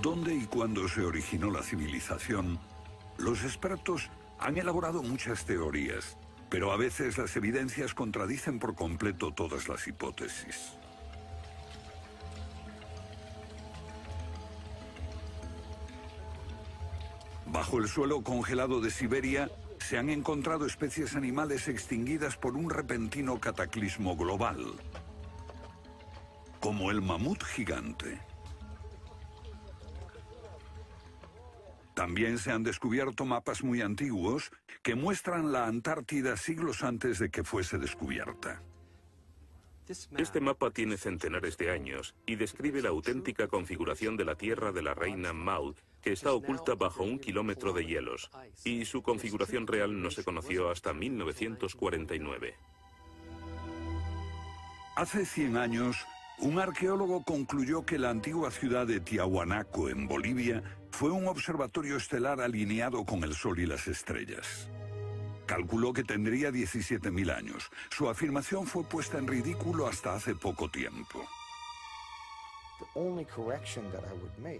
dónde y cuándo se originó la civilización, los expertos han elaborado muchas teorías, pero a veces las evidencias contradicen por completo todas las hipótesis. Bajo el suelo congelado de Siberia se han encontrado especies animales extinguidas por un repentino cataclismo global, como el mamut gigante. También se han descubierto mapas muy antiguos que muestran la Antártida siglos antes de que fuese descubierta. Este mapa tiene centenares de años y describe la auténtica configuración de la Tierra de la reina Maud, que está oculta bajo 1 kilómetro de hielos, y su configuración real no se conoció hasta 1949. Hace 100 años, un arqueólogo concluyó que la antigua ciudad de Tiahuanaco, en Bolivia, fue un observatorio estelar alineado con el Sol y las estrellas. Calculó que tendría 17.000 años. Su afirmación fue puesta en ridículo hasta hace poco tiempo.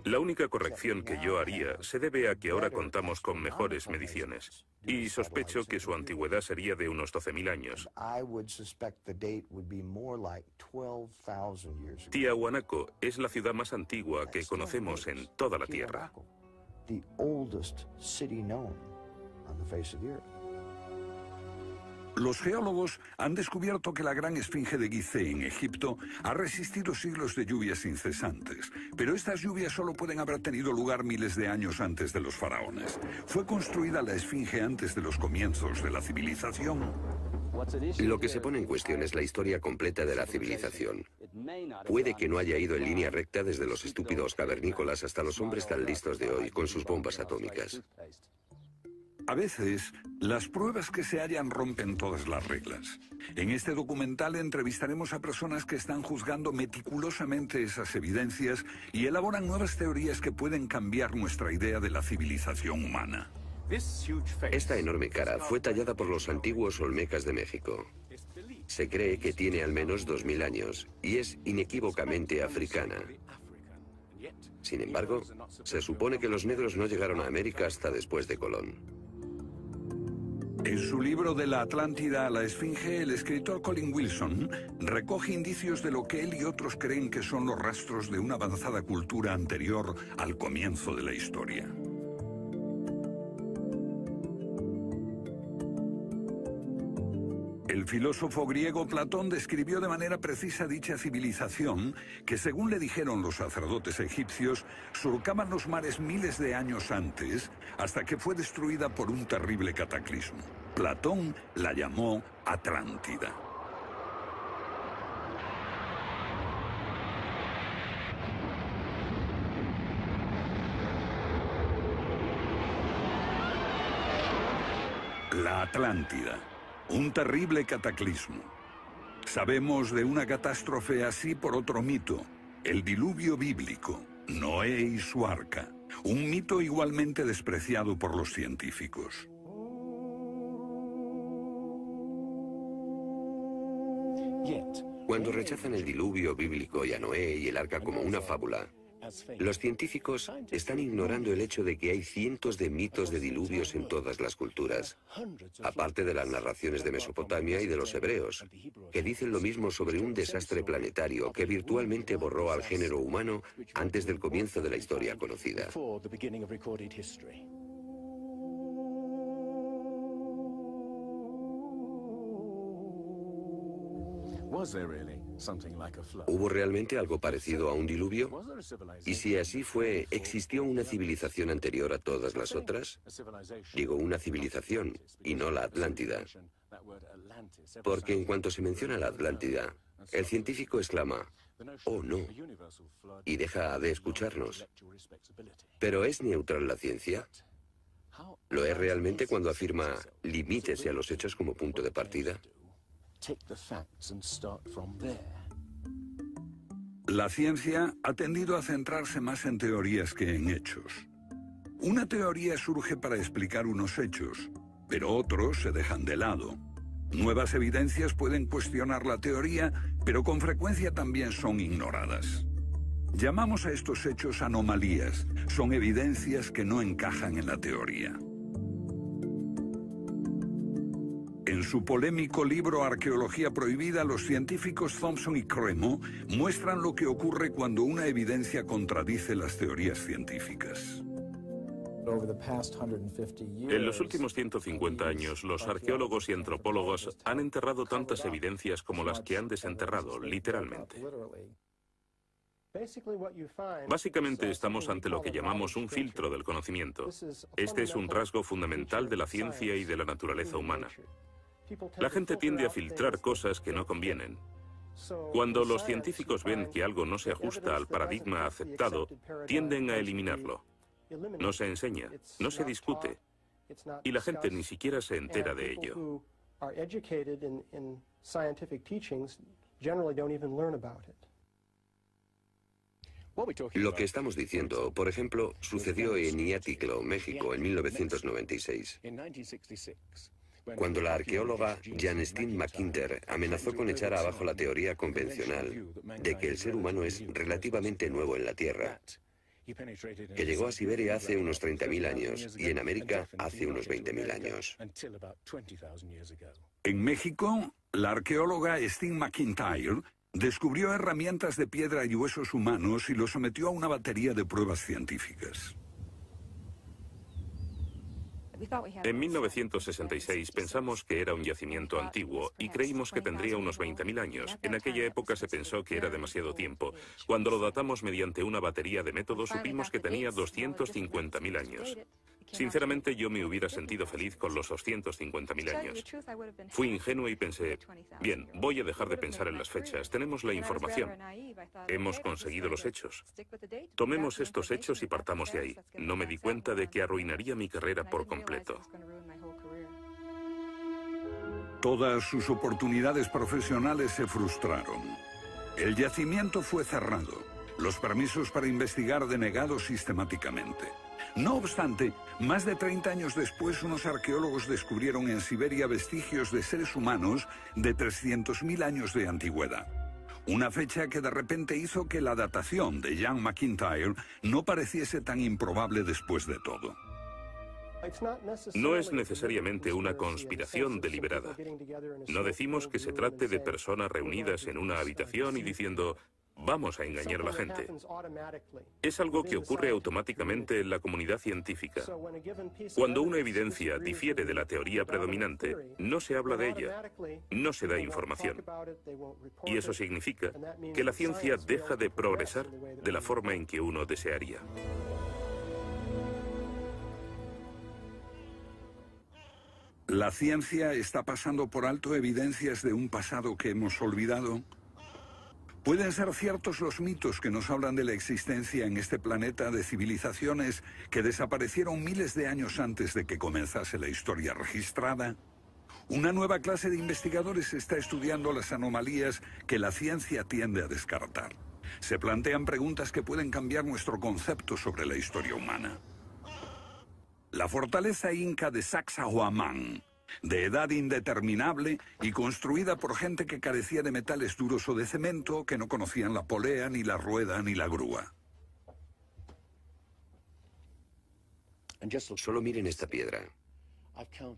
La única corrección que yo haría se debe a que ahora contamos con mejores mediciones, y sospecho que su antigüedad sería de unos 12.000 años. Tiahuanaco es la ciudad más antigua que conocemos en toda la Tierra. Los geólogos han descubierto que la gran esfinge de Gizeh en Egipto ha resistido siglos de lluvias incesantes, pero estas lluvias solo pueden haber tenido lugar miles de años antes de los faraones. ¿Fue construida la esfinge antes de los comienzos de la civilización? Lo que se pone en cuestión es la historia completa de la civilización. Puede que no haya ido en línea recta desde los estúpidos cavernícolas hasta los hombres tan listos de hoy con sus bombas atómicas. A veces, las pruebas que se hallan rompen todas las reglas. En este documental entrevistaremos a personas que están juzgando meticulosamente esas evidencias y elaboran nuevas teorías que pueden cambiar nuestra idea de la civilización humana. Esta enorme cara fue tallada por los antiguos olmecas de México. Se cree que tiene al menos 2.000 años y es inequívocamente africana. Sin embargo, se supone que los negros no llegaron a América hasta después de Colón. En su libro De la Atlántida a la Esfinge, el escritor Colin Wilson recoge indicios de lo que él y otros creen que son los rastros de una avanzada cultura anterior al comienzo de la historia. El filósofo griego Platón describió de manera precisa dicha civilización que, según le dijeron los sacerdotes egipcios, surcaban los mares miles de años antes, hasta que fue destruida por un terrible cataclismo. Platón la llamó Atlántida. La Atlántida. Un terrible cataclismo. Sabemos de una catástrofe así por otro mito, el diluvio bíblico, Noé y su arca, un mito igualmente despreciado por los científicos. Cuando rechazan el diluvio bíblico y a Noé y el arca como una fábula, los científicos están ignorando el hecho de que hay cientos de mitos de diluvios en todas las culturas, aparte de las narraciones de Mesopotamia y de los hebreos, que dicen lo mismo sobre un desastre planetario que virtualmente borró al género humano antes del comienzo de la historia conocida. ¿Hubo realmente algo parecido a un diluvio? Y si así fue, ¿existió una civilización anterior a todas las otras? Digo una civilización, y no la Atlántida. Porque en cuanto se menciona la Atlántida, el científico exclama, «Oh, no», y deja de escucharnos. ¿Pero es neutral la ciencia? ¿Lo es realmente cuando afirma «limítese a los hechos como punto de partida»? La ciencia ha tendido a centrarse más en teorías que en hechos. Una teoría surge para explicar unos hechos, pero otros se dejan de lado. Nuevas evidencias pueden cuestionar la teoría, pero con frecuencia también son ignoradas. Llamamos a estos hechos anomalías. Son evidencias que no encajan en la teoría. En su polémico libro Arqueología Prohibida, los científicos Thompson y Cremo muestran lo que ocurre cuando una evidencia contradice las teorías científicas. En los últimos 150 años, los arqueólogos y antropólogos han enterrado tantas evidencias como las que han desenterrado, literalmente. Básicamente estamos ante lo que llamamos un filtro del conocimiento. Este es un rasgo fundamental de la ciencia y de la naturaleza humana. La gente tiende a filtrar cosas que no convienen. Cuando los científicos ven que algo no se ajusta al paradigma aceptado, tienden a eliminarlo. No se enseña, no se discute, y la gente ni siquiera se entera de ello. Lo que estamos diciendo, por ejemplo, sucedió en Iatitlan, México, en 1996. Cuando la arqueóloga Janestine McIntyre amenazó con echar abajo la teoría convencional de que el ser humano es relativamente nuevo en la Tierra, que llegó a Siberia hace unos 30.000 años y en América hace unos 20.000 años. En México, la arqueóloga Stine McIntyre descubrió herramientas de piedra y huesos humanos y los sometió a una batería de pruebas científicas. En 1966 pensamos que era un yacimiento antiguo y creímos que tendría unos 20.000 años. En aquella época se pensó que era demasiado tiempo. Cuando lo datamos mediante una batería de métodos supimos que tenía 250.000 años. Sinceramente yo me hubiera sentido feliz con los 250.000 años. Fui ingenuo y pensé, bien, voy a dejar de pensar en las fechas. Tenemos la información. Hemos conseguido los hechos. Tomemos estos hechos y partamos de ahí. No me di cuenta de que arruinaría mi carrera por completo. Todas sus oportunidades profesionales se frustraron. El yacimiento fue cerrado. Los permisos para investigar denegados sistemáticamente. No obstante, más de 30 años después, unos arqueólogos descubrieron en Siberia vestigios de seres humanos de 300.000 años de antigüedad. Una fecha que de repente hizo que la datación de Jan McIntyre no pareciese tan improbable después de todo. No es necesariamente una conspiración deliberada. No decimos que se trate de personas reunidas en una habitación y diciendo, vamos a engañar a la gente. Es algo que ocurre automáticamente en la comunidad científica. Cuando una evidencia difiere de la teoría predominante, no se habla de ella, no se da información. Y eso significa que la ciencia deja de progresar de la forma en que uno desearía. ¿La ciencia está pasando por alto evidencias de un pasado que hemos olvidado? ¿Pueden ser ciertos los mitos que nos hablan de la existencia en este planeta de civilizaciones que desaparecieron miles de años antes de que comenzase la historia registrada? Una nueva clase de investigadores está estudiando las anomalías que la ciencia tiende a descartar. Se plantean preguntas que pueden cambiar nuestro concepto sobre la historia humana. La fortaleza inca de Sacsayhuamán, de edad indeterminable y construida por gente que carecía de metales duros o de cemento, que no conocían la polea, ni la rueda, ni la grúa. Solo miren esta piedra.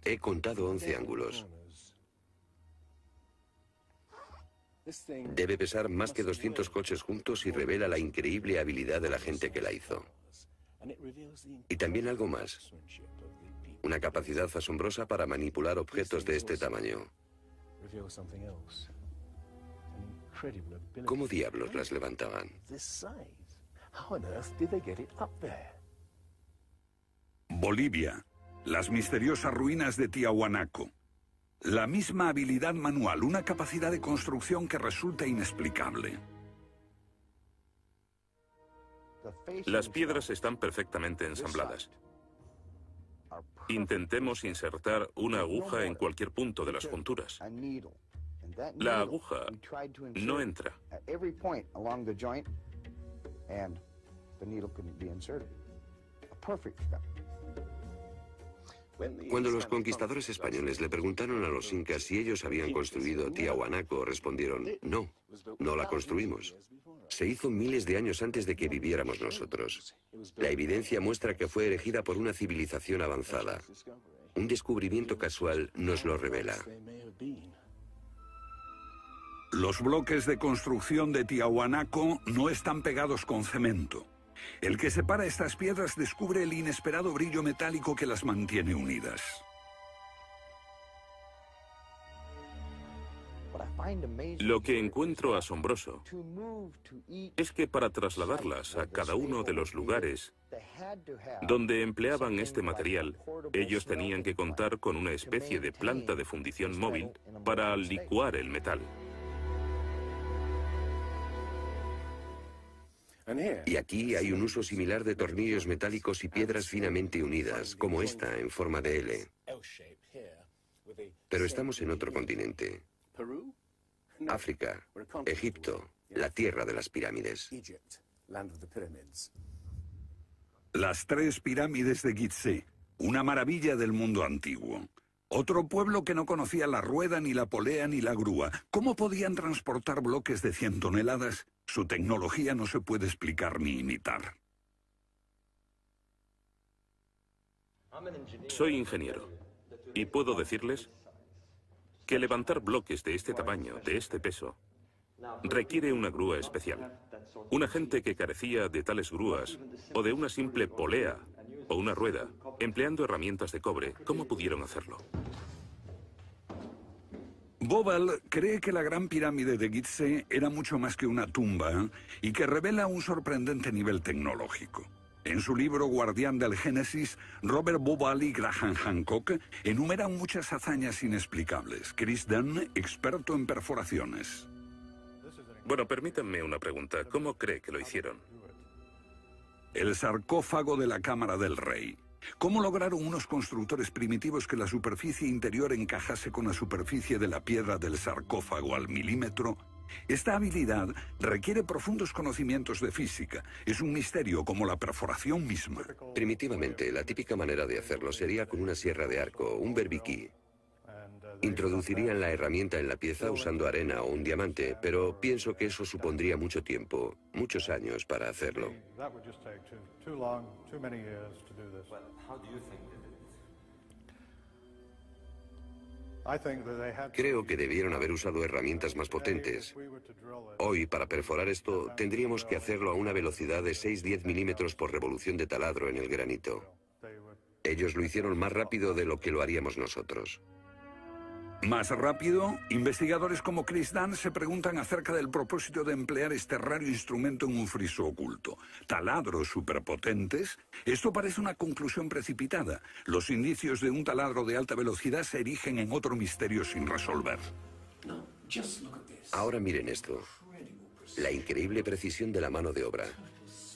He contado 11 ángulos. Debe pesar más que 200 coches juntos y revela la increíble habilidad de la gente que la hizo. Y también algo más. Una capacidad asombrosa para manipular objetos de este tamaño. ¿Cómo diablos las levantaban? Bolivia. Las misteriosas ruinas de Tiahuanaco. La misma habilidad manual, una capacidad de construcción que resulta inexplicable. Las piedras están perfectamente ensambladas. Intentemos insertar una aguja en cualquier punto de las junturas. La aguja no entra. Cuando los conquistadores españoles le preguntaron a los incas si ellos habían construido Tiahuanaco, respondieron, no, no la construimos. Se hizo miles de años antes de que viviéramos nosotros. La evidencia muestra que fue erigida por una civilización avanzada. Un descubrimiento casual nos lo revela. Los bloques de construcción de Tiahuanaco no están pegados con cemento. El que separa estas piedras descubre el inesperado brillo metálico que las mantiene unidas. Lo que encuentro asombroso es que para trasladarlas a cada uno de los lugares donde empleaban este material, ellos tenían que contar con una especie de planta de fundición móvil para licuar el metal. Y aquí hay un uso similar de tornillos metálicos y piedras finamente unidas, como esta en forma de L. Pero estamos en otro continente. África, Egipto, la tierra de las pirámides. Las 3 pirámides de Gizeh, una maravilla del mundo antiguo. Otro pueblo que no conocía la rueda, ni la polea, ni la grúa. ¿Cómo podían transportar bloques de 100 toneladas? Su tecnología no se puede explicar ni imitar. Soy ingeniero y puedo decirles que levantar bloques de este tamaño, de este peso, requiere una grúa especial. Una gente que carecía de tales grúas o de una simple polea o una rueda, empleando herramientas de cobre, ¿cómo pudieron hacerlo? Bobal cree que la Gran Pirámide de Gizeh era mucho más que una tumba y que revela un sorprendente nivel tecnológico. En su libro Guardián del Génesis, Robert Bobal y Graham Hancock enumeran muchas hazañas inexplicables. Chris Dunn, experto en perforaciones. Bueno, permítanme una pregunta. ¿Cómo cree que lo hicieron? El sarcófago de la Cámara del Rey. ¿Cómo lograron unos constructores primitivos que la superficie interior encajase con la superficie de la piedra del sarcófago al milímetro? Esta habilidad requiere profundos conocimientos de física. Es un misterio como la perforación misma. Primitivamente, la típica manera de hacerlo sería con una sierra de arco, un berbiquí. Introducirían la herramienta en la pieza usando arena o un diamante, pero pienso que eso supondría mucho tiempo, muchos años para hacerlo. Creo que debieron haber usado herramientas más potentes. Hoy, para perforar esto, tendríamos que hacerlo a una velocidad de 6-10 milímetros por revolución de taladro en el granito. Ellos lo hicieron más rápido de lo que lo haríamos nosotros. Más rápido, investigadores como Chris Dunn se preguntan acerca del propósito de emplear este raro instrumento en un friso oculto. Taladros superpotentes. Esto parece una conclusión precipitada. Los indicios de un taladro de alta velocidad se erigen en otro misterio sin resolver. Ahora miren esto. La increíble precisión de la mano de obra.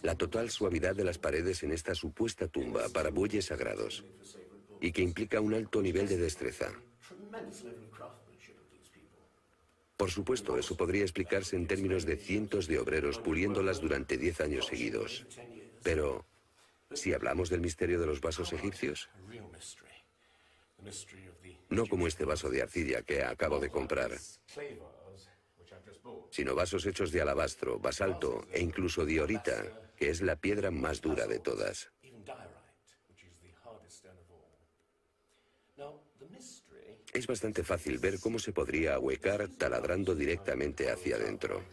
La total suavidad de las paredes en esta supuesta tumba para bueyes sagrados. Y que implica un alto nivel de destreza. Por supuesto, eso podría explicarse en términos de cientos de obreros puliéndolas durante 10 años seguidos. Pero, si hablamos del misterio de los vasos egipcios, no como este vaso de arcilla que acabo de comprar, sino vasos hechos de alabastro, basalto e incluso diorita, que es la piedra más dura de todas. Es bastante fácil ver cómo se podría ahuecar taladrando directamente hacia adentro.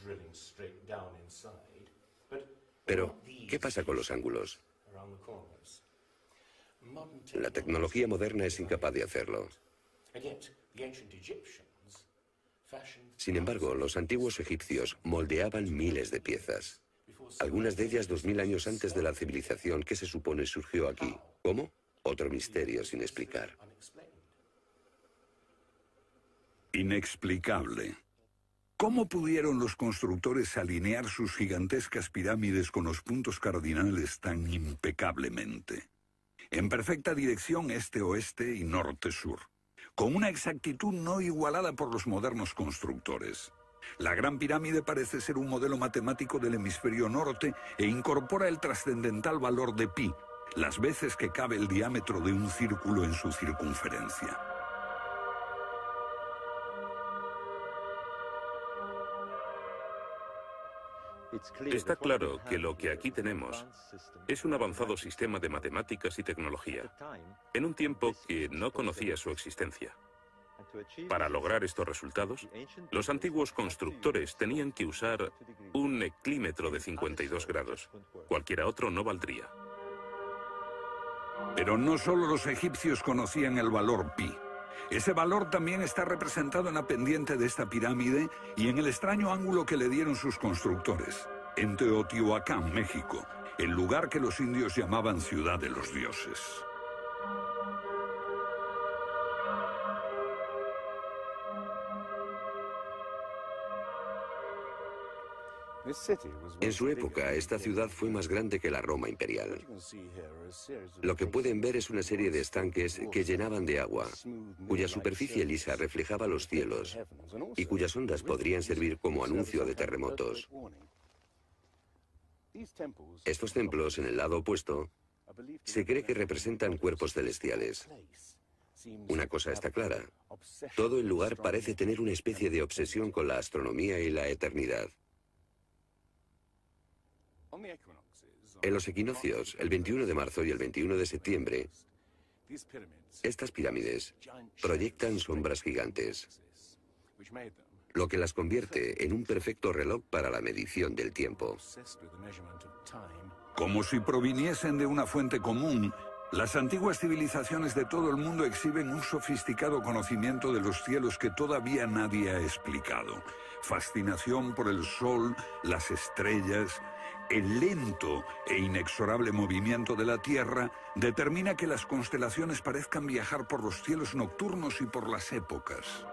Pero, ¿qué pasa con los ángulos? La tecnología moderna es incapaz de hacerlo. Sin embargo, los antiguos egipcios moldeaban miles de piezas. Algunas de ellas 2000 años antes de la civilización que se supone surgió aquí. ¿Cómo? Otro misterio sin explicar. Inexplicable. ¿Cómo pudieron los constructores alinear sus gigantescas pirámides con los puntos cardinales tan impecablemente? En perfecta dirección este-oeste y norte-sur, con una exactitud no igualada por los modernos constructores. La Gran Pirámide parece ser un modelo matemático del hemisferio norte e incorpora el trascendental valor de pi, las veces que cabe el diámetro de un círculo en su circunferencia. Está claro que lo que aquí tenemos es un avanzado sistema de matemáticas y tecnología, en un tiempo que no conocía su existencia. Para lograr estos resultados, los antiguos constructores tenían que usar un eclímetro de 52 grados. Cualquiera otro no valdría. Pero no solo los egipcios conocían el valor pi. Ese valor también está representado en la pendiente de esta pirámide y en el extraño ángulo que le dieron sus constructores, en Teotihuacán, México, el lugar que los indios llamaban Ciudad de los Dioses. En su época, esta ciudad fue más grande que la Roma imperial. Lo que pueden ver es una serie de estanques que llenaban de agua, cuya superficie lisa reflejaba los cielos y cuyas ondas podrían servir como anuncio de terremotos. Estos templos, en el lado opuesto, se cree que representan cuerpos celestiales. Una cosa está clara: todo el lugar parece tener una especie de obsesión con la astronomía y la eternidad. En los equinoccios, el 21 de marzo y el 21 de septiembre, estas pirámides proyectan sombras gigantes, lo que las convierte en un perfecto reloj para la medición del tiempo. Como si proviniesen de una fuente común, las antiguas civilizaciones de todo el mundo exhiben un sofisticado conocimiento de los cielos que todavía nadie ha explicado. Fascinación por el sol, las estrellas. El lento e inexorable movimiento de la Tierra determina que las constelaciones parezcan viajar por los cielos nocturnos y por las épocas.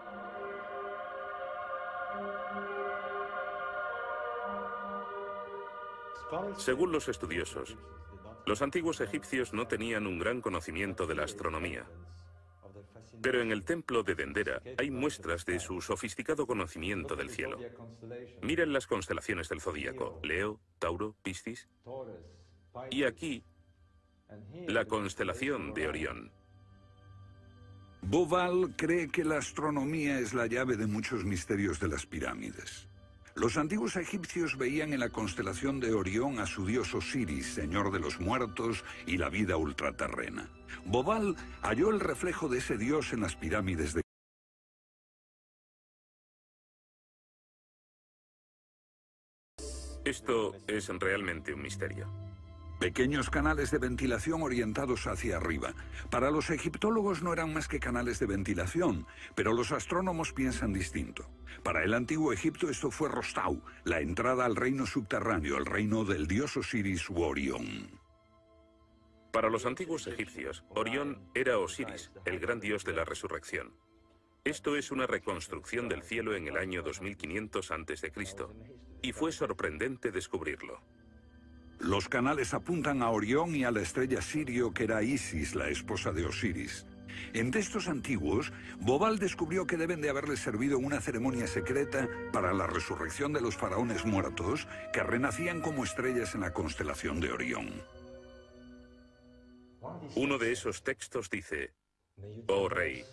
Según los estudiosos, los antiguos egipcios no tenían un gran conocimiento de la astronomía. Pero en el templo de Dendera hay muestras de su sofisticado conocimiento del cielo. Miren las constelaciones del zodíaco: Leo, Tauro, Piscis. Y aquí, la constelación de Orión. Bauval cree que la astronomía es la llave de muchos misterios de las pirámides. Los antiguos egipcios veían en la constelación de Orión a su dios Osiris, señor de los muertos y la vida ultraterrena. Bauval halló el reflejo de ese dios en las pirámides de... Esto es realmente un misterio. Pequeños canales de ventilación orientados hacia arriba. Para los egiptólogos no eran más que canales de ventilación, pero los astrónomos piensan distinto. Para el antiguo Egipto esto fue Rostau, la entrada al reino subterráneo, el reino del dios Osiris u Orión. Para los antiguos egipcios, Orión era Osiris, el gran dios de la resurrección. Esto es una reconstrucción del cielo en el año 2500 a.C., y fue sorprendente descubrirlo. Los canales apuntan a Orión y a la estrella Sirio, que era Isis, la esposa de Osiris. En textos antiguos, Bauval descubrió que deben de haberles servido una ceremonia secreta para la resurrección de los faraones muertos, que renacían como estrellas en la constelación de Orión. Uno de esos textos dice: «Oh rey,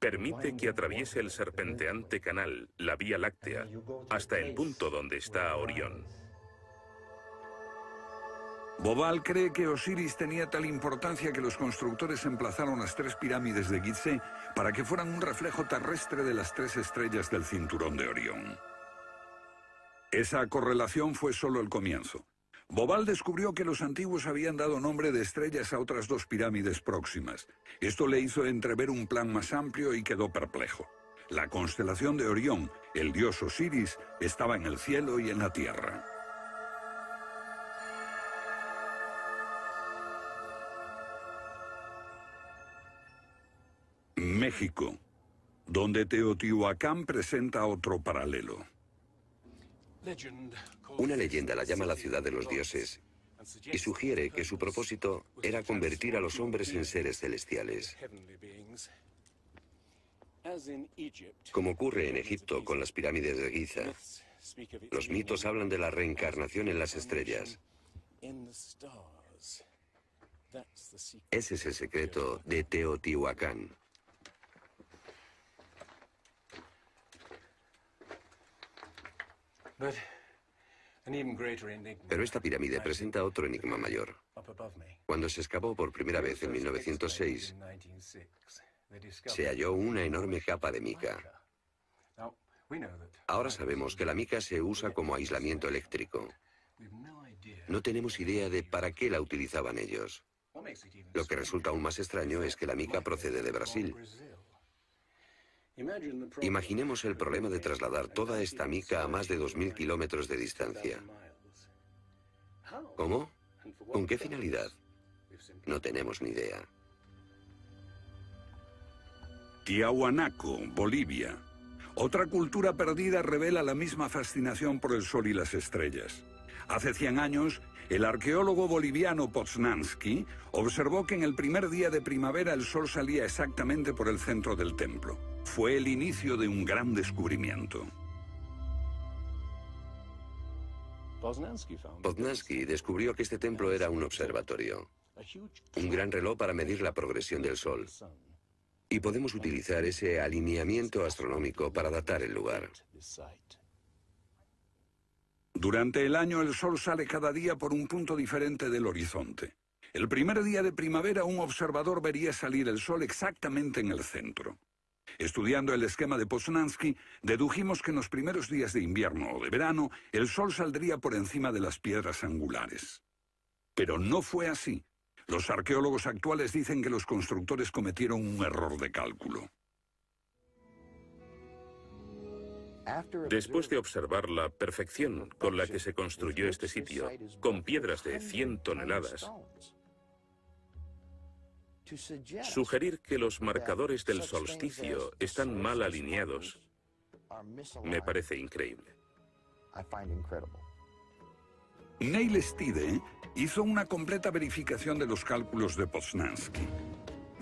permite que atraviese el serpenteante canal, la Vía Láctea, hasta el punto donde está Orión». Bauval cree que Osiris tenía tal importancia que los constructores emplazaron las 3 pirámides de Gizeh para que fueran un reflejo terrestre de las 3 estrellas del cinturón de Orión. Esa correlación fue solo el comienzo. Bauval descubrió que los antiguos habían dado nombre de estrellas a otras 2 pirámides próximas. Esto le hizo entrever un plan más amplio y quedó perplejo. La constelación de Orión, el dios Osiris, estaba en el cielo y en la tierra. México, donde Teotihuacán presenta otro paralelo. Una leyenda la llama la ciudad de los dioses y sugiere que su propósito era convertir a los hombres en seres celestiales. Como ocurre en Egipto con las pirámides de Giza, los mitos hablan de la reencarnación en las estrellas. Ese es el secreto de Teotihuacán. Pero esta pirámide presenta otro enigma mayor. Cuando se excavó por primera vez en 1906, se halló una enorme capa de mica. Ahora sabemos que la mica se usa como aislamiento eléctrico. No tenemos idea de para qué la utilizaban ellos. Lo que resulta aún más extraño es que la mica procede de Brasil. Imaginemos el problema de trasladar toda esta mica a más de 2.000 kilómetros de distancia. ¿Cómo? ¿Con qué finalidad? No tenemos ni idea. Tiahuanaco, Bolivia. Otra cultura perdida revela la misma fascinación por el sol y las estrellas. Hace 100 años, el arqueólogo boliviano Poznański observó que en el primer día de primavera el sol salía exactamente por el centro del templo. Fue el inicio de un gran descubrimiento. Poznański descubrió que este templo era un observatorio, un gran reloj para medir la progresión del sol. Y podemos utilizar ese alineamiento astronómico para datar el lugar. Durante el año el sol sale cada día por un punto diferente del horizonte. El primer día de primavera un observador vería salir el sol exactamente en el centro. Estudiando el esquema de Poznański, dedujimos que en los primeros días de invierno o de verano el sol saldría por encima de las piedras angulares. Pero no fue así. Los arqueólogos actuales dicen que los constructores cometieron un error de cálculo. Después de observar la perfección con la que se construyó este sitio, con piedras de 100 toneladas, sugerir que los marcadores del solsticio están mal alineados me parece increíble. Neil Stide hizo una completa verificación de los cálculos de Poznański.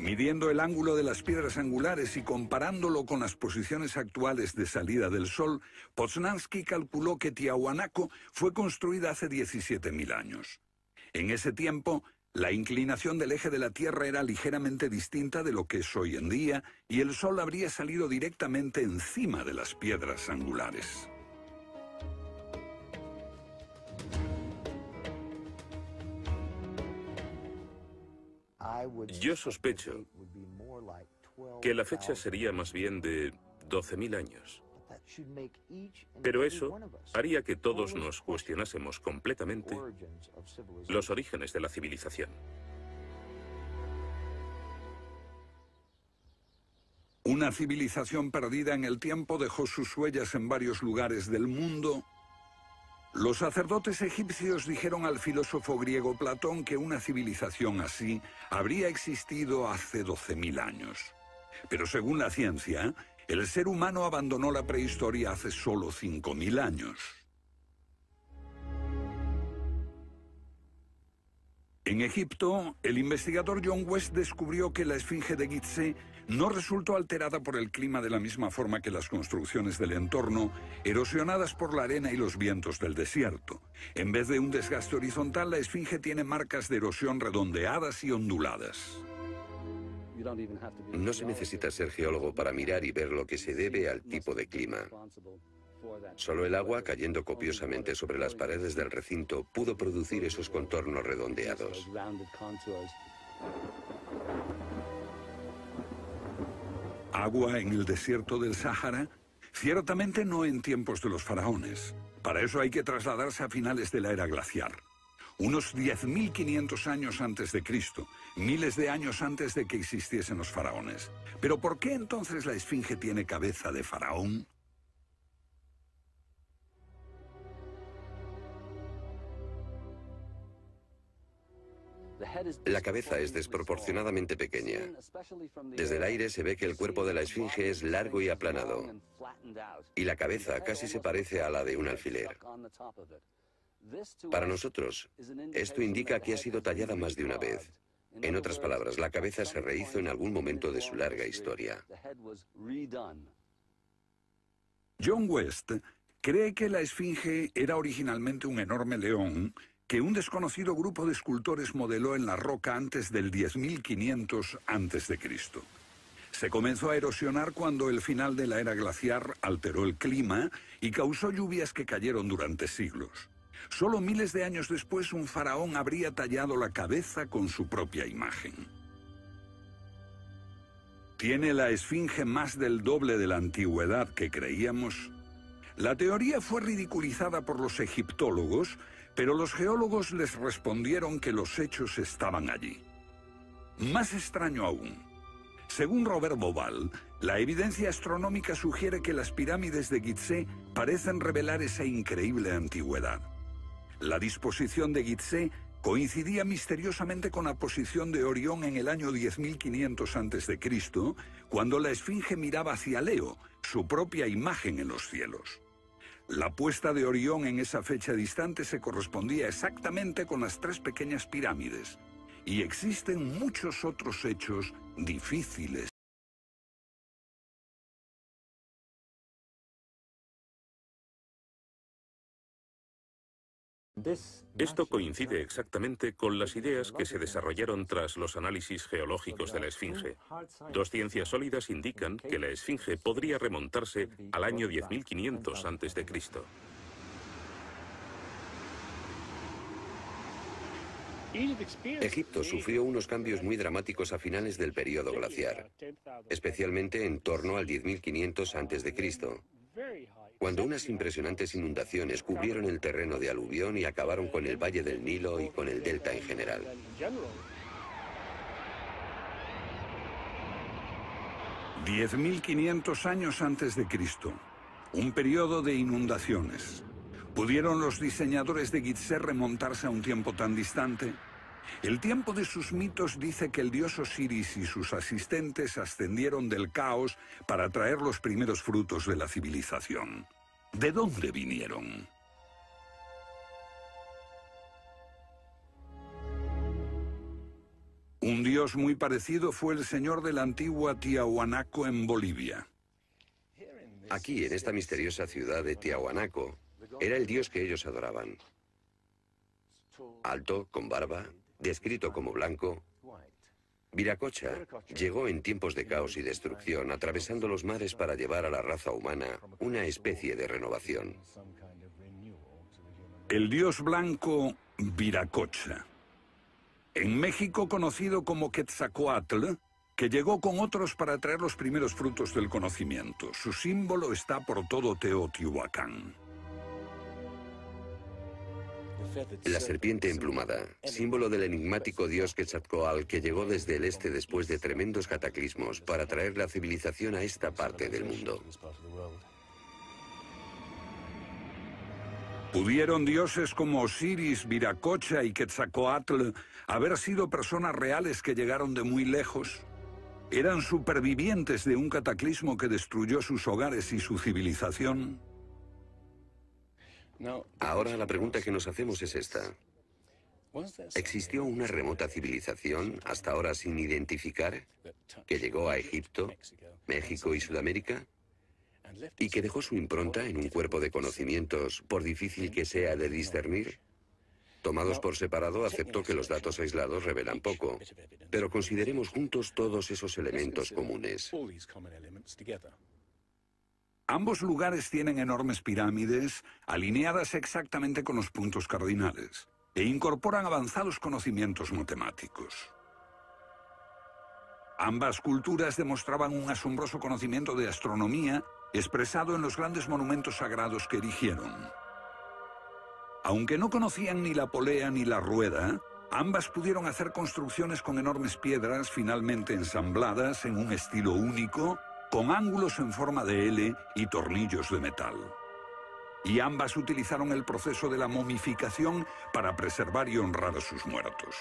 Midiendo el ángulo de las piedras angulares y comparándolo con las posiciones actuales de salida del sol, Poznański calculó que Tiahuanaco fue construida hace 17.000 años. En ese tiempo, la inclinación del eje de la Tierra era ligeramente distinta de lo que es hoy en día y el sol habría salido directamente encima de las piedras angulares. Yo sospecho que la fecha sería más bien de 12.000 años. Pero eso haría que todos nos cuestionásemos completamente los orígenes de la civilización. Una civilización perdida en el tiempo dejó sus huellas en varios lugares del mundo. Los sacerdotes egipcios dijeron al filósofo griego Platón que una civilización así habría existido hace 12.000 años. Pero según la ciencia, el ser humano abandonó la prehistoria hace solo 5.000 años. En Egipto, el investigador John West descubrió que la esfinge de Gizeh no resultó alterada por el clima de la misma forma que las construcciones del entorno, erosionadas por la arena y los vientos del desierto. En vez de un desgaste horizontal, la esfinge tiene marcas de erosión redondeadas y onduladas. No se necesita ser geólogo para mirar y ver lo que se debe al tipo de clima. Solo el agua, cayendo copiosamente sobre las paredes del recinto, pudo producir esos contornos redondeados. ¿Agua en el desierto del Sáhara? Ciertamente no en tiempos de los faraones. Para eso hay que trasladarse a finales de la era glaciar. Unos 10.500 años antes de Cristo, miles de años antes de que existiesen los faraones. ¿Pero por qué entonces la esfinge tiene cabeza de faraón? La cabeza es desproporcionadamente pequeña. Desde el aire se ve que el cuerpo de la esfinge es largo y aplanado, y la cabeza casi se parece a la de un alfiler. Para nosotros, esto indica que ha sido tallada más de una vez. En otras palabras, la cabeza se rehizo en algún momento de su larga historia. John West cree que la esfinge era originalmente un enorme león que un desconocido grupo de escultores modeló en la roca antes del 10.500 a.C. Se comenzó a erosionar cuando el final de la era glaciar alteró el clima y causó lluvias que cayeron durante siglos. Solo miles de años después, un faraón habría tallado la cabeza con su propia imagen. ¿Tiene la esfinge más del doble de la antigüedad que creíamos? La teoría fue ridiculizada por los egiptólogos, pero los geólogos les respondieron que los hechos estaban allí. Más extraño aún, según Robert Bauval, la evidencia astronómica sugiere que las pirámides de Gizeh parecen revelar esa increíble antigüedad. La disposición de Gizeh coincidía misteriosamente con la posición de Orión en el año 10.500 a.C., cuando la esfinge miraba hacia Leo, su propia imagen en los cielos. La puesta de Orión en esa fecha distante se correspondía exactamente con las tres pequeñas pirámides, y existen muchos otros hechos difíciles. Esto coincide exactamente con las ideas que se desarrollaron tras los análisis geológicos de la esfinge. Dos ciencias sólidas indican que la esfinge podría remontarse al año 10.500 a.C. Egipto sufrió unos cambios muy dramáticos a finales del período glaciar, especialmente en torno al 10.500 a.C., cuando unas impresionantes inundaciones cubrieron el terreno de aluvión y acabaron con el valle del Nilo y con el delta en general. «10.500 años antes de Cristo, un periodo de inundaciones. ¿Pudieron los diseñadores de Gizeh remontarse a un tiempo tan distante? El tiempo de sus mitos dice que el dios Osiris y sus asistentes ascendieron del caos para traer los primeros frutos de la civilización. ¿De dónde vinieron? Un dios muy parecido fue el señor de la antigua Tiahuanaco en Bolivia. Aquí, en esta misteriosa ciudad de Tiahuanaco, era el dios que ellos adoraban. Alto, con barba, descrito como blanco, Viracocha llegó en tiempos de caos y destrucción, atravesando los mares para llevar a la raza humana una especie de renovación. El dios blanco Viracocha. En México conocido como Quetzalcóatl, que llegó con otros para traer los primeros frutos del conocimiento. Su símbolo está por todo Teotihuacán. La serpiente emplumada, símbolo del enigmático dios Quetzalcóatl que llegó desde el este después de tremendos cataclismos para traer la civilización a esta parte del mundo. ¿Pudieron dioses como Osiris, Viracocha y Quetzalcóatl haber sido personas reales que llegaron de muy lejos? ¿Eran supervivientes de un cataclismo que destruyó sus hogares y su civilización? Ahora la pregunta que nos hacemos es esta. ¿Existió una remota civilización, hasta ahora sin identificar, que llegó a Egipto, México y Sudamérica? ¿Y que dejó su impronta en un cuerpo de conocimientos, por difícil que sea de discernir? Tomados por separado, acepto que los datos aislados revelan poco, pero consideremos juntos todos esos elementos comunes. Ambos lugares tienen enormes pirámides, alineadas exactamente con los puntos cardinales, e incorporan avanzados conocimientos matemáticos. Ambas culturas demostraban un asombroso conocimiento de astronomía, expresado en los grandes monumentos sagrados que erigieron. Aunque no conocían ni la polea ni la rueda, ambas pudieron hacer construcciones con enormes piedras finalmente ensambladas en un estilo único, con ángulos en forma de L y tornillos de metal. Y ambas utilizaron el proceso de la momificación para preservar y honrar a sus muertos.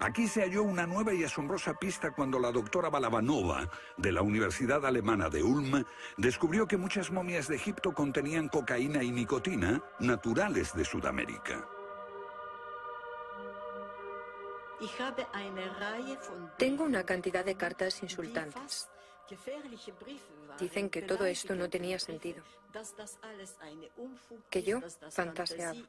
Aquí se halló una nueva y asombrosa pista cuando la doctora Balabanova, de la Universidad Alemana de Ulm, descubrió que muchas momias de Egipto contenían cocaína y nicotina, naturales de Sudamérica. Tengo una cantidad de cartas insultantes. Dicen que todo esto no tenía sentido, que yo fantaseaba,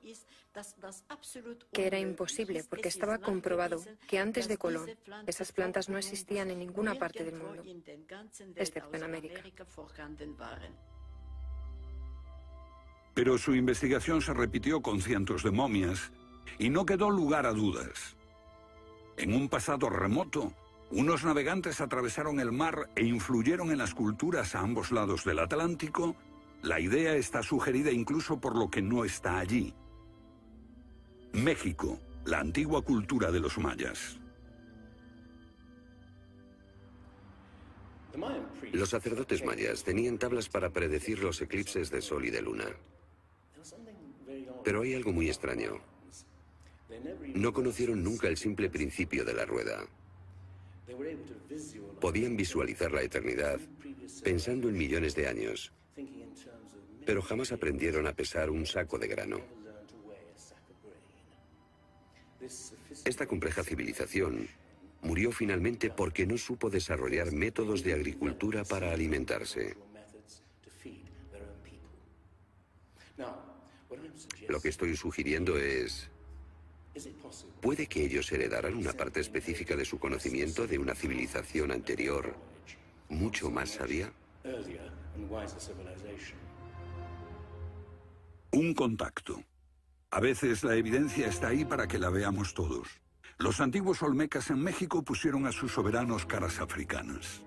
que era imposible porque estaba comprobado que antes de Colón esas plantas no existían en ninguna parte del mundo, excepto en América. Pero su investigación se repitió con cientos de momias y no quedó lugar a dudas. En un pasado remoto, unos navegantes atravesaron el mar e influyeron en las culturas a ambos lados del Atlántico. La idea está sugerida incluso por lo que no está allí. México, la antigua cultura de los mayas. Los sacerdotes mayas tenían tablas para predecir los eclipses de sol y de luna. Pero hay algo muy extraño. No conocieron nunca el simple principio de la rueda. Podían visualizar la eternidad pensando en millones de años, pero jamás aprendieron a pesar un saco de grano. Esta compleja civilización murió finalmente porque no supo desarrollar métodos de agricultura para alimentarse. Lo que estoy sugiriendo es... ¿puede que ellos heredaran una parte específica de su conocimiento de una civilización anterior, mucho más sabia? Un contacto. A veces la evidencia está ahí para que la veamos todos. Los antiguos olmecas en México pusieron a sus soberanos caras africanas.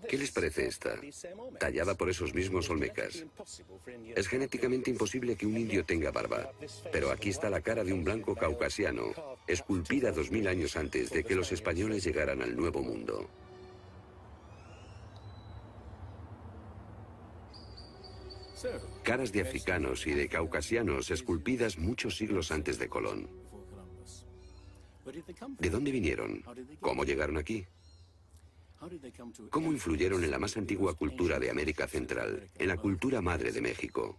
¿Qué les parece esta? Tallada por esos mismos olmecas. Es genéticamente imposible que un indio tenga barba, pero aquí está la cara de un blanco caucasiano, esculpida 2000 años antes de que los españoles llegaran al Nuevo Mundo. Caras de africanos y de caucasianos esculpidas muchos siglos antes de Colón. ¿De dónde vinieron? ¿Cómo llegaron aquí? ¿Cómo influyeron en la más antigua cultura de América Central, en la cultura madre de México?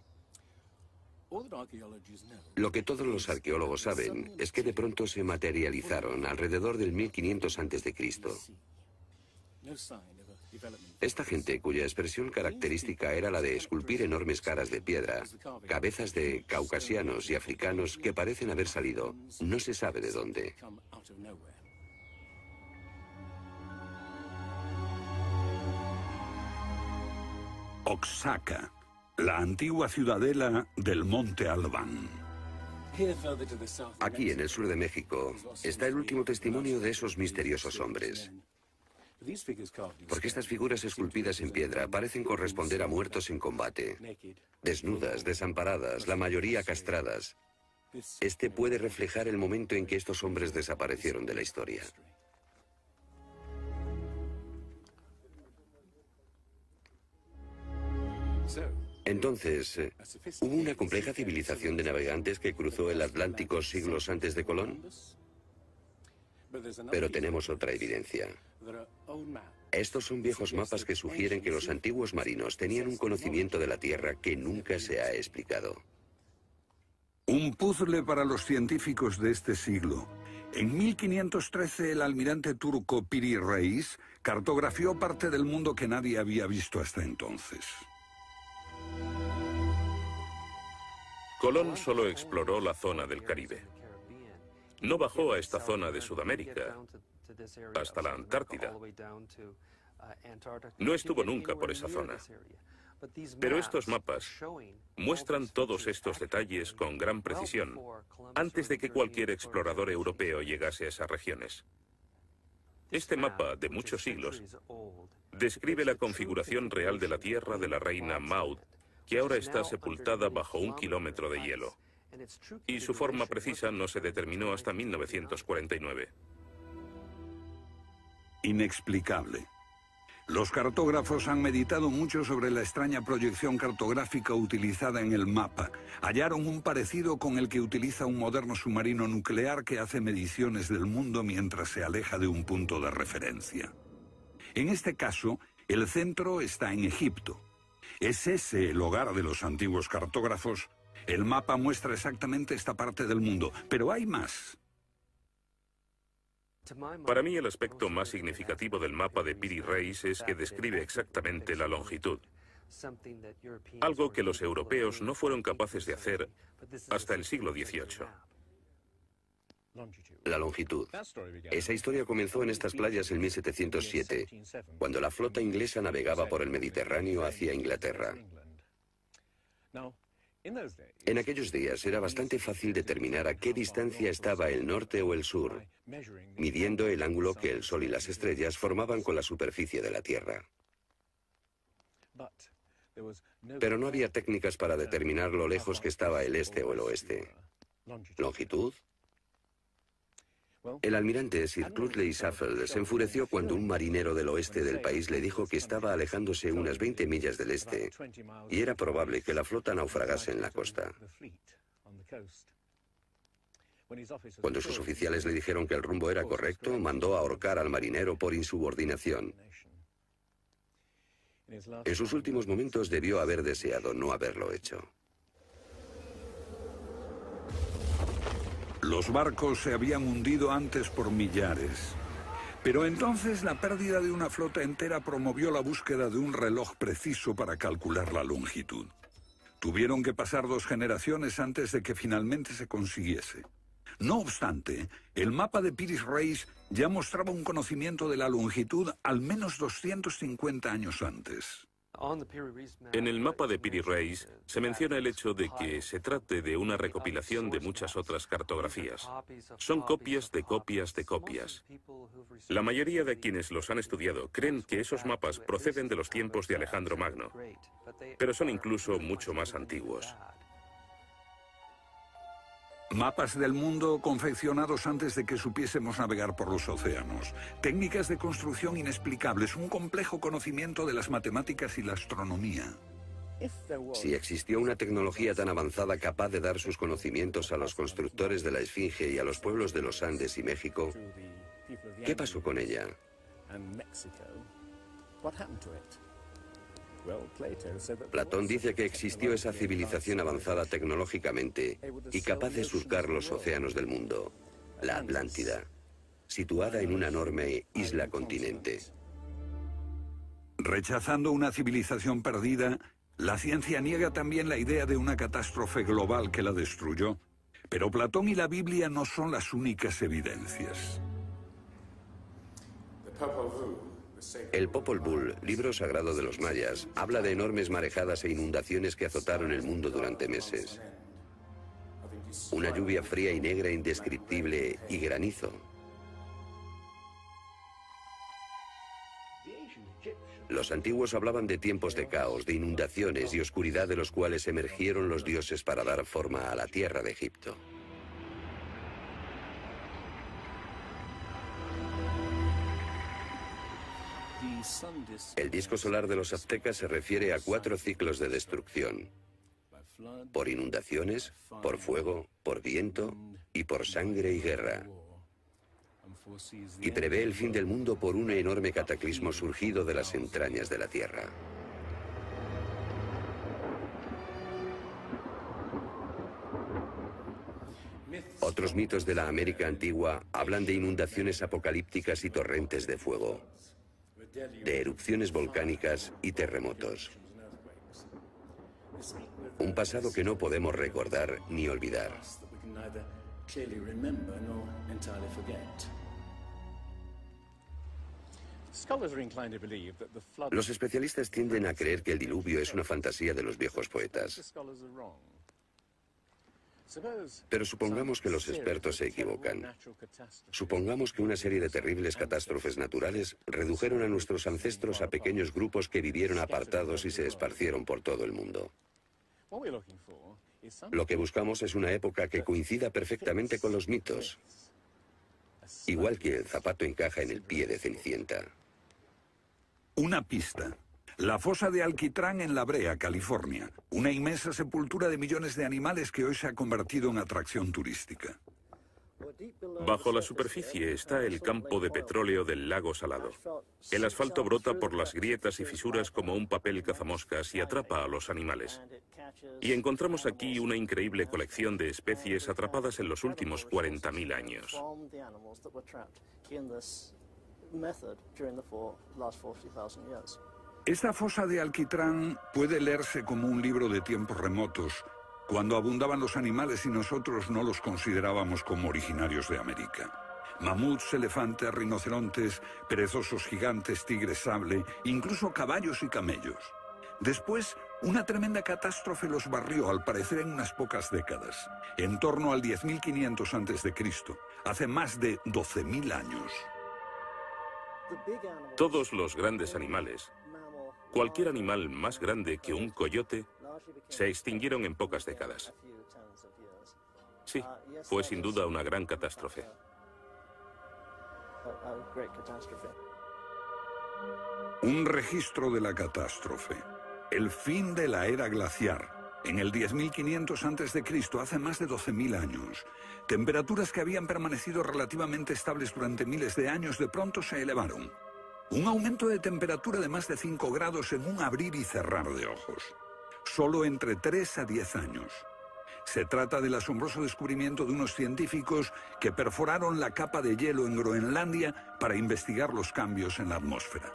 Lo que todos los arqueólogos saben es que de pronto se materializaron alrededor del 1500 a.C. Esta gente, cuya expresión característica era la de esculpir enormes caras de piedra, cabezas de caucasianos y africanos que parecen haber salido, no se sabe de dónde. Oaxaca, la antigua ciudadela del Monte Albán. Aquí, en el sur de México, está el último testimonio de esos misteriosos hombres. Porque estas figuras esculpidas en piedra parecen corresponder a muertos en combate, desnudas, desamparadas, la mayoría castradas. Este puede reflejar el momento en que estos hombres desaparecieron de la historia. Entonces, ¿hubo una compleja civilización de navegantes que cruzó el Atlántico siglos antes de Colón? Pero tenemos otra evidencia. Estos son viejos mapas que sugieren que los antiguos marinos tenían un conocimiento de la Tierra que nunca se ha explicado. Un puzzle para los científicos de este siglo. En 1513 el almirante turco Piri Reis cartografió parte del mundo que nadie había visto hasta entonces. Colón solo exploró la zona del Caribe. No bajó a esta zona de Sudamérica, hasta la Antártida. No estuvo nunca por esa zona. Pero estos mapas muestran todos estos detalles con gran precisión, antes de que cualquier explorador europeo llegase a esas regiones. Este mapa, de muchos siglos, describe la configuración real de la tierra de la reina Maud, que ahora está sepultada bajo 1 kilómetro de hielo. Y su forma precisa no se determinó hasta 1949. Inexplicable. Los cartógrafos han meditado mucho sobre la extraña proyección cartográfica utilizada en el mapa. Hallaron un parecido con el que utiliza un moderno submarino nuclear que hace mediciones del mundo mientras se aleja de un punto de referencia. En este caso, el centro está en Egipto. ¿Es ese el hogar de los antiguos cartógrafos? El mapa muestra exactamente esta parte del mundo, pero hay más. Para mí el aspecto más significativo del mapa de Piri Reis es que describe exactamente la longitud. Algo que los europeos no fueron capaces de hacer hasta el siglo XVIII. La longitud. Esa historia comenzó en estas playas en 1707, cuando la flota inglesa navegaba por el Mediterráneo hacia Inglaterra. En aquellos días era bastante fácil determinar a qué distancia estaba el norte o el sur, midiendo el ángulo que el Sol y las estrellas formaban con la superficie de la Tierra. Pero no había técnicas para determinar lo lejos que estaba el este o el oeste. ¿Longitud? El almirante Sir Clutley Safeld se enfureció cuando un marinero del oeste del país le dijo que estaba alejándose unas 20 millas del este y era probable que la flota naufragase en la costa. Cuando sus oficiales le dijeron que el rumbo era correcto, mandó ahorcar al marinero por insubordinación. En sus últimos momentos debió haber deseado no haberlo hecho. Los barcos se habían hundido antes por millares. Pero entonces la pérdida de una flota entera promovió la búsqueda de un reloj preciso para calcular la longitud. Tuvieron que pasar 2 generaciones antes de que finalmente se consiguiese. No obstante, el mapa de Piri-Reis ya mostraba un conocimiento de la longitud al menos 250 años antes. En el mapa de Piri-Reis se menciona el hecho de que se trate de una recopilación de muchas otras cartografías. Son copias de copias de copias. La mayoría de quienes los han estudiado creen que esos mapas proceden de los tiempos de Alejandro Magno, pero son incluso mucho más antiguos. Mapas del mundo confeccionados antes de que supiésemos navegar por los océanos. Técnicas de construcción inexplicables, un complejo conocimiento de las matemáticas y la astronomía. Si existió una tecnología tan avanzada capaz de dar sus conocimientos a los constructores de la Esfinge y a los pueblos de los Andes y México, ¿qué pasó con ella? Platón dice que existió esa civilización avanzada tecnológicamente y capaz de surcar los océanos del mundo, la Atlántida, situada en una enorme isla-continente. Rechazando una civilización perdida, la ciencia niega también la idea de una catástrofe global que la destruyó. Pero Platón y la Biblia no son las únicas evidencias. El Popol Vuh, libro sagrado de los mayas, habla de enormes marejadas e inundaciones que azotaron el mundo durante meses. Una lluvia fría y negra indescriptible y granizo. Los antiguos hablaban de tiempos de caos, de inundaciones y oscuridad de los cuales emergieron los dioses para dar forma a la tierra de Egipto. El disco solar de los aztecas se refiere a 4 ciclos de destrucción: por inundaciones, por fuego, por viento y por sangre y guerra. Y prevé el fin del mundo por un enorme cataclismo surgido de las entrañas de la tierra. Otros mitos de la América antigua hablan de inundaciones apocalípticas y torrentes de fuego, de erupciones volcánicas y terremotos. Un pasado que no podemos recordar ni olvidar. Los especialistas tienden a creer que el diluvio es una fantasía de los viejos poetas. Pero supongamos que los expertos se equivocan. Supongamos que una serie de terribles catástrofes naturales redujeron a nuestros ancestros a pequeños grupos que vivieron apartados y se esparcieron por todo el mundo. Lo que buscamos es una época que coincida perfectamente con los mitos, igual que el zapato encaja en el pie de Cenicienta. Una pista. La fosa de Alquitrán en La Brea, California. Una inmensa sepultura de millones de animales que hoy se ha convertido en atracción turística. Bajo la superficie está el campo de petróleo del lago Salado. El asfalto brota por las grietas y fisuras como un papel cazamoscas y atrapa a los animales. Y encontramos aquí una increíble colección de especies atrapadas en los últimos 40.000 años. Esta fosa de Alquitrán puede leerse como un libro de tiempos remotos, cuando abundaban los animales y nosotros no los considerábamos como originarios de América. Mamuts, elefantes, rinocerontes, perezosos gigantes, tigres sable, incluso caballos y camellos. Después, una tremenda catástrofe los barrió, al parecer en unas pocas décadas, en torno al 10.500 a.C., hace más de 12.000 años. Todos los grandes animales, cualquier animal más grande que un coyote, se extinguieron en pocas décadas. Sí, fue sin duda una gran catástrofe. Un registro de la catástrofe. El fin de la era glaciar. En el 10.500 a.C., hace más de 12.000 años. Temperaturas que habían permanecido relativamente estables durante miles de años de pronto se elevaron. Un aumento de temperatura de más de 5 grados en un abrir y cerrar de ojos. Solo entre 3 a 10 años. Se trata del asombroso descubrimiento de unos científicos que perforaron la capa de hielo en Groenlandia para investigar los cambios en la atmósfera.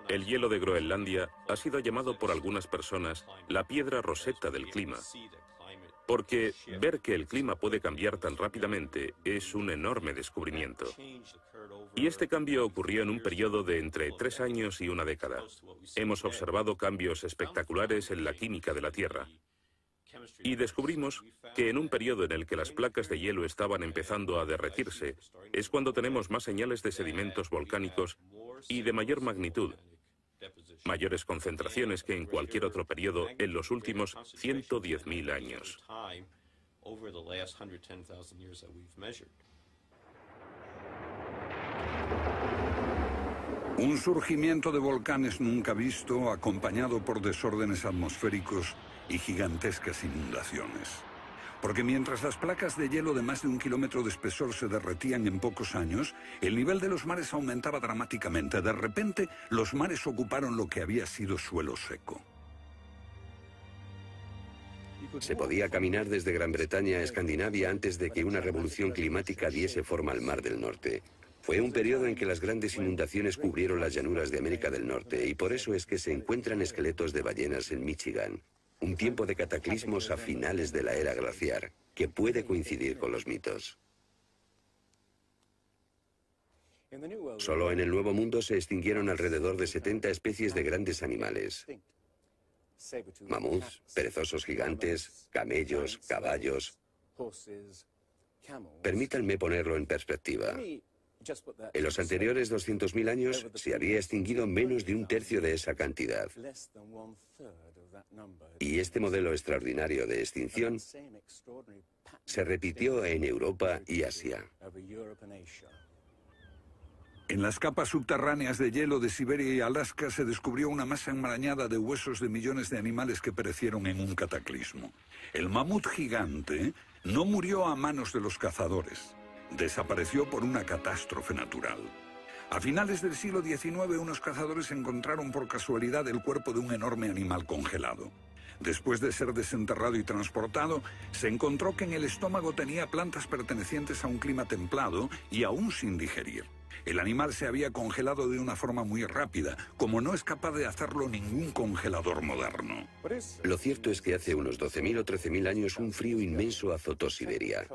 El hielo de Groenlandia ha sido llamado por algunas personas la piedra roseta del clima, porque ver que el clima puede cambiar tan rápidamente es un enorme descubrimiento. Y este cambio ocurrió en un periodo de entre 3 años y una década. Hemos observado cambios espectaculares en la química de la Tierra. Y descubrimos que en un periodo en el que las placas de hielo estaban empezando a derretirse, es cuando tenemos más señales de sedimentos volcánicos y de mayor magnitud, mayores concentraciones que en cualquier otro periodo en los últimos 110.000 años. Un surgimiento de volcanes nunca visto, acompañado por desórdenes atmosféricos y gigantescas inundaciones. Porque mientras las placas de hielo de más de 1 kilómetro de espesor se derretían en pocos años, el nivel de los mares aumentaba dramáticamente. De repente, los mares ocuparon lo que había sido suelo seco. Se podía caminar desde Gran Bretaña a Escandinavia antes de que una revolución climática diese forma al Mar del Norte. Fue un periodo en que las grandes inundaciones cubrieron las llanuras de América del Norte y por eso es que se encuentran esqueletos de ballenas en Michigan. Un tiempo de cataclismos a finales de la era glaciar, que puede coincidir con los mitos. Solo en el Nuevo Mundo se extinguieron alrededor de 70 especies de grandes animales. Mamuts, perezosos gigantes, camellos, caballos. Permítanme ponerlo en perspectiva. En los anteriores 200.000 años se había extinguido menos de 1/3 de esa cantidad. Y este modelo extraordinario de extinción se repitió en Europa y Asia. En las capas subterráneas de hielo de Siberia y Alaska se descubrió una masa enmarañada de huesos de millones de animales que perecieron en un cataclismo. El mamut gigante no murió a manos de los cazadores. Desapareció por una catástrofe natural. A finales del siglo XIX, unos cazadores encontraron por casualidad el cuerpo de un enorme animal congelado. Después de ser desenterrado y transportado, se encontró que en el estómago tenía plantas pertenecientes a un clima templado y aún sin digerir. El animal se había congelado de una forma muy rápida, como no es capaz de hacerlo ningún congelador moderno. Lo cierto es que hace unos 12.000 o 13.000 años un frío inmenso azotó Siberia.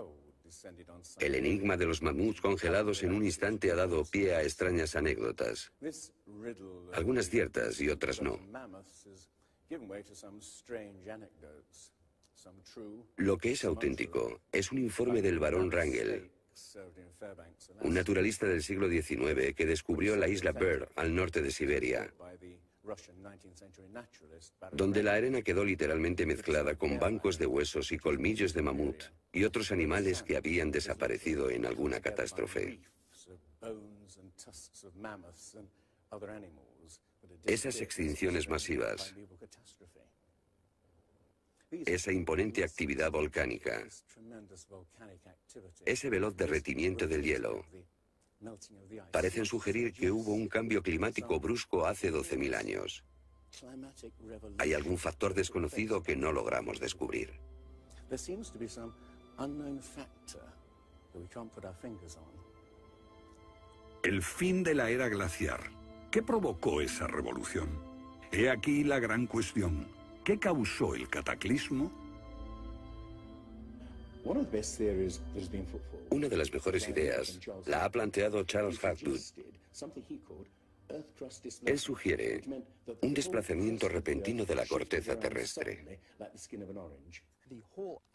El enigma de los mamuts congelados en un instante ha dado pie a extrañas anécdotas. Algunas ciertas y otras no. Lo que es auténtico es un informe del barón Wrangel, un naturalista del siglo XIX que descubrió la isla Byrd al norte de Siberia, donde la arena quedó literalmente mezclada con bancos de huesos y colmillos de mamut y otros animales que habían desaparecido en alguna catástrofe. Esas extinciones masivas, esa imponente actividad volcánica, ese veloz derretimiento del hielo, parecen sugerir que hubo un cambio climático brusco hace 12.000 años. Hay algún factor desconocido que no logramos descubrir. El fin de la era glaciar. ¿Qué provocó esa revolución? He aquí la gran cuestión. ¿Qué causó el cataclismo? Una de las mejores ideas la ha planteado Charles Hapgood. Él sugiere un desplazamiento repentino de la corteza terrestre.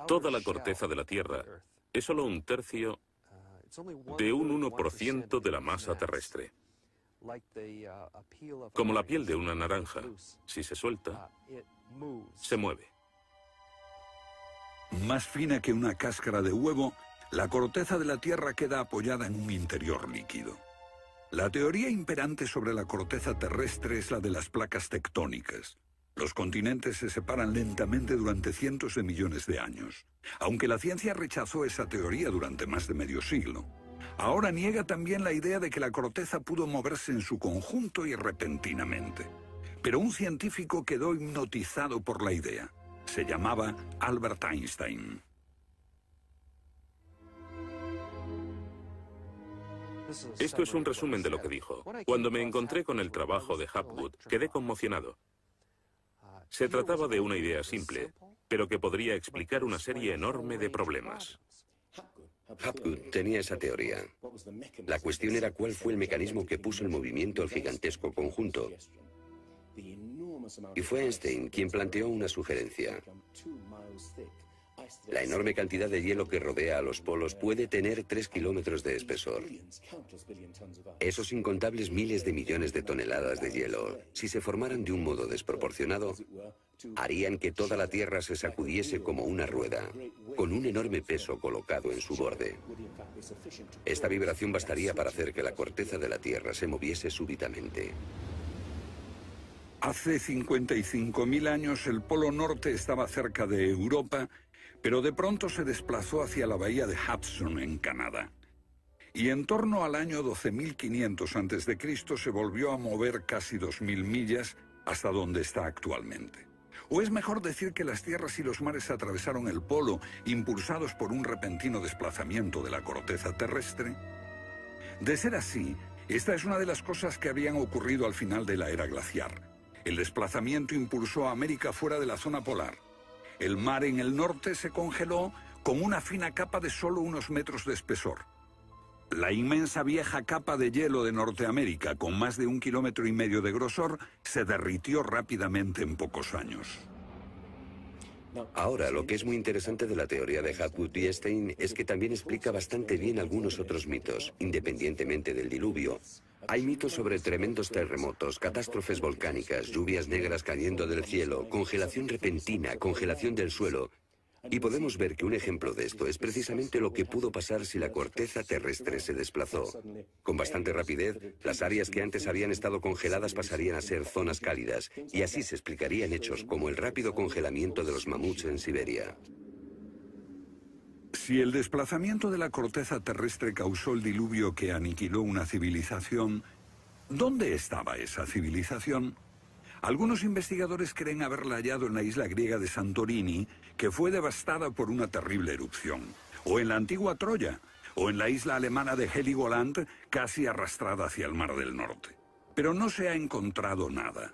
Toda la corteza de la Tierra es solo un tercio de un 1% de la masa terrestre. Como la piel de una naranja, si se suelta, se mueve. Más fina que una cáscara de huevo, la corteza de la Tierra queda apoyada en un interior líquido. La teoría imperante sobre la corteza terrestre es la de las placas tectónicas. Los continentes se separan lentamente durante cientos de millones de años, aunque la ciencia rechazó esa teoría durante más de medio siglo. Ahora niega también la idea de que la corteza pudo moverse en su conjunto y repentinamente. Pero un científico quedó hipnotizado por la idea. Se llamaba Albert Einstein. Esto es un resumen de lo que dijo. Cuando me encontré con el trabajo de Hapgood, quedé conmocionado. Se trataba de una idea simple, pero que podría explicar una serie enorme de problemas. Hapgood tenía esa teoría. La cuestión era cuál fue el mecanismo que puso en movimiento el gigantesco conjunto. Y fue Einstein quien planteó una sugerencia. La enorme cantidad de hielo que rodea a los polos puede tener 3 kilómetros de espesor. Esos incontables miles de millones de toneladas de hielo, si se formaran de un modo desproporcionado, harían que toda la Tierra se sacudiese como una rueda, con un enorme peso colocado en su borde. Esta vibración bastaría para hacer que la corteza de la Tierra se moviese súbitamente. Hace 55.000 años el Polo Norte estaba cerca de Europa, pero de pronto se desplazó hacia la bahía de Hudson, en Canadá. Y en torno al año 12.500 a.C. se volvió a mover casi 2.000 millas hasta donde está actualmente. O es mejor decir que las tierras y los mares atravesaron el polo, impulsados por un repentino desplazamiento de la corteza terrestre. De ser así, esta es una de las cosas que habían ocurrido al final de la era glaciar. El desplazamiento impulsó a América fuera de la zona polar. El mar en el norte se congeló con una fina capa de solo unos metros de espesor. La inmensa vieja capa de hielo de Norteamérica, con más de 1,5 kilómetros de grosor, se derritió rápidamente en pocos años. Ahora, lo que es muy interesante de la teoría de Hapgood y Einstein es que también explica bastante bien algunos otros mitos, independientemente del diluvio. Hay mitos sobre tremendos terremotos, catástrofes volcánicas, lluvias negras cayendo del cielo, congelación repentina, congelación del suelo. Y podemos ver que un ejemplo de esto es precisamente lo que pudo pasar si la corteza terrestre se desplazó. Con bastante rapidez, las áreas que antes habían estado congeladas pasarían a ser zonas cálidas, y así se explicarían hechos como el rápido congelamiento de los mamuts en Siberia. Si el desplazamiento de la corteza terrestre causó el diluvio que aniquiló una civilización, ¿dónde estaba esa civilización? Algunos investigadores creen haberla hallado en la isla griega de Santorini, que fue devastada por una terrible erupción, o en la antigua Troya, o en la isla alemana de Heligoland, casi arrastrada hacia el Mar del Norte. Pero no se ha encontrado nada.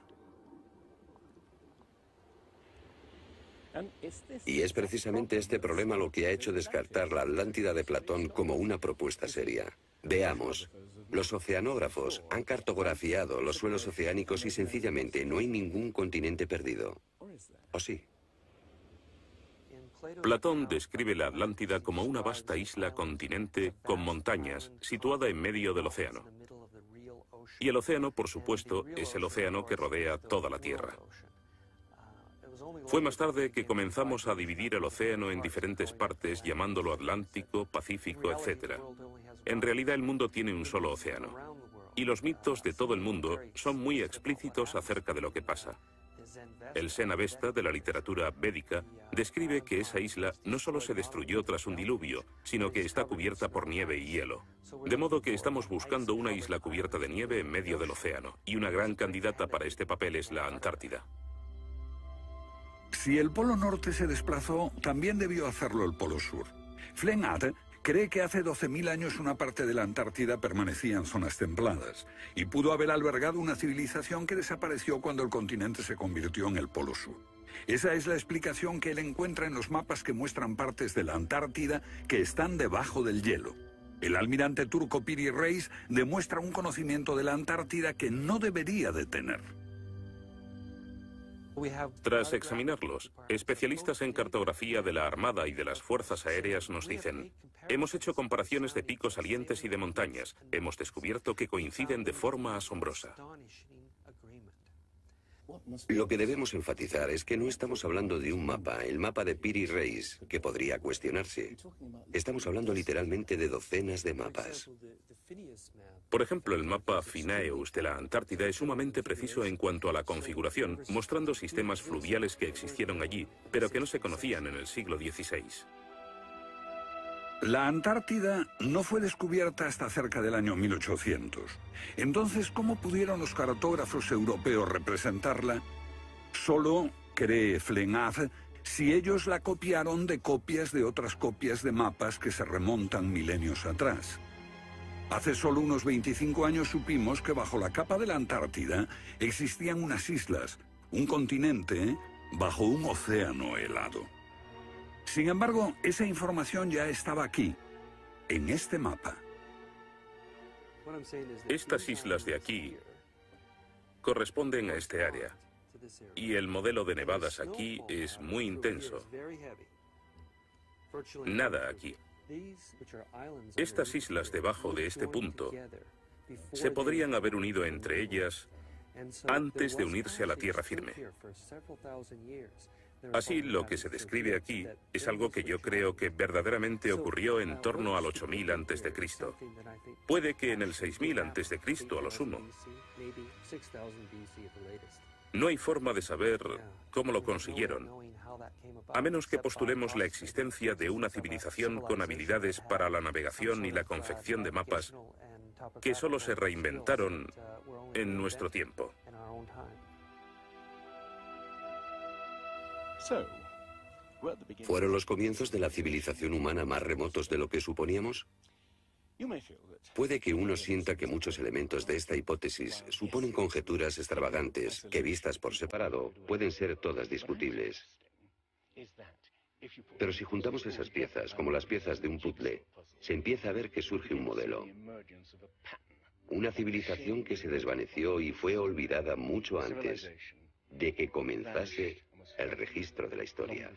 Y es precisamente este problema lo que ha hecho descartar la Atlántida de Platón como una propuesta seria. Veamos. Los oceanógrafos han cartografiado los suelos oceánicos y sencillamente no hay ningún continente perdido. ¿O sí? Platón describe la Atlántida como una vasta isla-continente con montañas, situada en medio del océano. Y el océano, por supuesto, es el océano que rodea toda la Tierra. Fue más tarde que comenzamos a dividir el océano en diferentes partes, llamándolo Atlántico, Pacífico, etc. En realidad el mundo tiene un solo océano. Y los mitos de todo el mundo son muy explícitos acerca de lo que pasa. El Sena-Vesta, de la literatura védica, describe que esa isla no solo se destruyó tras un diluvio, sino que está cubierta por nieve y hielo. De modo que estamos buscando una isla cubierta de nieve en medio del océano, y una gran candidata para este papel es la Antártida. Si el Polo Norte se desplazó, también debió hacerlo el Polo Sur. Flennat cree que hace 12.000 años una parte de la Antártida permanecía en zonas templadas y pudo haber albergado una civilización que desapareció cuando el continente se convirtió en el Polo Sur. Esa es la explicación que él encuentra en los mapas que muestran partes de la Antártida que están debajo del hielo. El almirante turco Piri Reis demuestra un conocimiento de la Antártida que no debería de tener. Tras examinarlos, especialistas en cartografía de la Armada y de las Fuerzas Aéreas nos dicen: hemos hecho comparaciones de picos salientes y de montañas. Hemos descubierto que coinciden de forma asombrosa. Lo que debemos enfatizar es que no estamos hablando de un mapa, el mapa de Piri Reis, que podría cuestionarse. Estamos hablando literalmente de docenas de mapas. Por ejemplo, el mapa Phineus de la Antártida es sumamente preciso en cuanto a la configuración, mostrando sistemas fluviales que existieron allí, pero que no se conocían en el siglo XVI. La Antártida no fue descubierta hasta cerca del año 1800. Entonces, ¿cómo pudieron los cartógrafos europeos representarla? Solo, cree Flenard, si ellos la copiaron de copias de otras copias de mapas que se remontan milenios atrás. Hace solo unos 25 años supimos que bajo la capa de la Antártida existían unas islas, un continente bajo un océano helado. Sin embargo, esa información ya estaba aquí, en este mapa. Estas islas de aquí corresponden a este área, y el modelo de nevadas aquí es muy intenso. Nada aquí. Estas islas debajo de este punto se podrían haber unido entre ellas antes de unirse a la tierra firme. Así, lo que se describe aquí es algo que yo creo que verdaderamente ocurrió en torno al 8000 a.C. Puede que en el 6000 a.C. a lo sumo. No hay forma de saber cómo lo consiguieron, a menos que postulemos la existencia de una civilización con habilidades para la navegación y la confección de mapas que solo se reinventaron en nuestro tiempo. ¿Fueron los comienzos de la civilización humana más remotos de lo que suponíamos? Puede que uno sienta que muchos elementos de esta hipótesis suponen conjeturas extravagantes que, vistas por separado, pueden ser todas discutibles. Pero si juntamos esas piezas, como las piezas de un puzzle, se empieza a ver que surge un modelo. Una civilización que se desvaneció y fue olvidada mucho antes de que comenzase el registro de la historia.